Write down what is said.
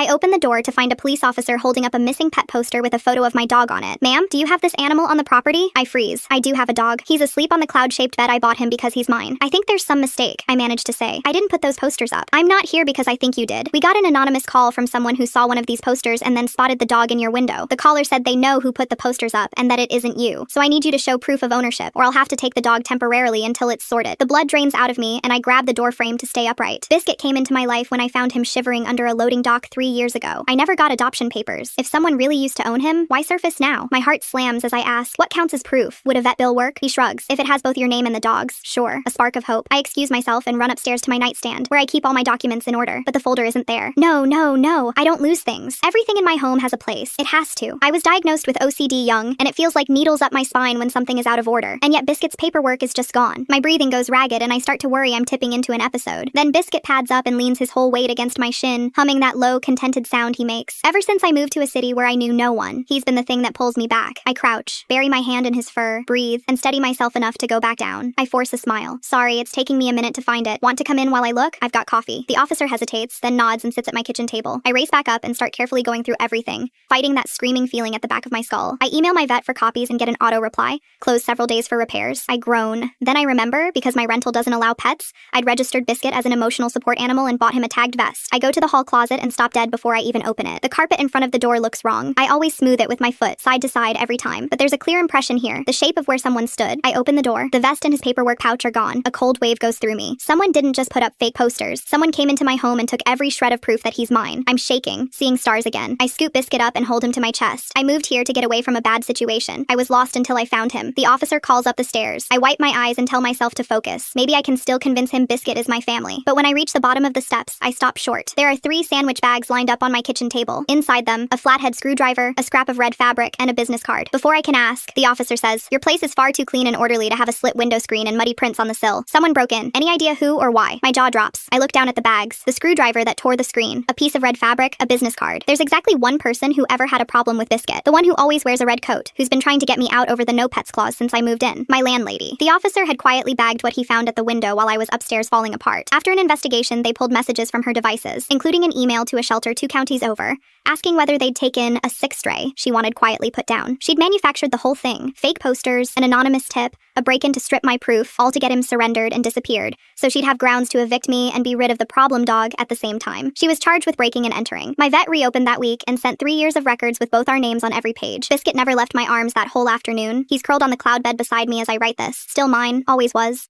I open the door to find a police officer holding up a missing pet poster with a photo of my dog on it. Ma'am, do you have this animal on the property? I freeze. I do have a dog. He's asleep on the cloud-shaped bed I bought him because he's mine. I think there's some mistake, I managed to say. I didn't put those posters up. I'm not here because I think you did. We got an anonymous call from someone who saw one of these posters and then spotted the dog in your window. The caller said they know who put the posters up and that it isn't you. So I need you to show proof of ownership, or I'll have to take the dog temporarily until it's sorted. The blood drains out of me and I grab the door frame to stay upright. Biscuit came into my life when I found him shivering under a loading dock 3 years ago. I never got adoption papers. If someone really used to own him, why surface now? My heart slams as I ask, what counts as proof? Would a vet bill work? He shrugs. If it has both your name and the dog's, sure. A spark of hope. I excuse myself and run upstairs to my nightstand, where I keep all my documents in order, but the folder isn't there. No, I don't lose things. Everything in my home has a place. It has to. I was diagnosed with OCD young, and it feels like needles up my spine when something is out of order. And yet Biscuit's paperwork is just gone. My breathing goes ragged and I start to worry I'm tipping into an episode. Then Biscuit pads up and leans his whole weight against my shin, humming that low, contented sound he makes. Ever since I moved to a city where I knew no one, he's been the thing that pulls me back. I crouch, bury my hand in his fur, breathe, and steady myself enough to go back down. I force a smile. Sorry, it's taking me a minute to find it. Want to come in while I look? I've got coffee. The officer hesitates, then nods and sits at my kitchen table. I race back up and start carefully going through everything, fighting that screaming feeling at the back of my skull. I email my vet for copies and get an auto reply. Closed several days for repairs. I groan. Then I remember, because my rental doesn't allow pets, I'd registered Biscuit as an emotional support animal and bought him a tagged vest. I go to the hall closet and stop dead before I even open it. The carpet in front of the door looks wrong. I always smooth it with my foot, side to side every time. But there's a clear impression here, the shape of where someone stood. I open the door. The vest and his paperwork pouch are gone. A cold wave goes through me. Someone didn't just put up fake posters. Someone came into my home and took every shred of proof that he's mine. I'm shaking, seeing stars again. I scoop Biscuit up and hold him to my chest. I moved here to get away from a bad situation. I was lost until I found him. The officer calls up the stairs. I wipe my eyes and tell myself to focus. Maybe I can still convince him Biscuit is my family. But when I reach the bottom of the steps, I stop short. There are 3 sandwich bags lined up on my kitchen table. Inside them, a flathead screwdriver, a scrap of red fabric, and a business card. Before I can ask, the officer says, "Your place is far too clean and orderly to have a slit window screen and muddy prints on the sill. Someone broke in. Any idea who or why?" My jaw drops. I look down at the bags. The screwdriver that tore the screen, a piece of red fabric, a business card. There's exactly one person who ever had a problem with Biscuit. The one who always wears a red coat, who's been trying to get me out over the no pets clause since I moved in. My landlady. The officer had quietly bagged what he found at the window while I was upstairs falling apart. After an investigation, they pulled messages from her devices, including an email to a shelter 2 counties over, asking whether they'd taken a 6th stray she wanted quietly put down. She'd manufactured the whole thing. Fake posters, an anonymous tip, a break-in to strip my proof, all to get him surrendered and disappeared, so she'd have grounds to evict me and be rid of the problem dog at the same time. She was charged with breaking and entering. My vet reopened that week and sent 3 years of records with both our names on every page. Biscuit never left my arms that whole afternoon. He's curled on the cloud bed beside me as I write this. Still mine, always was.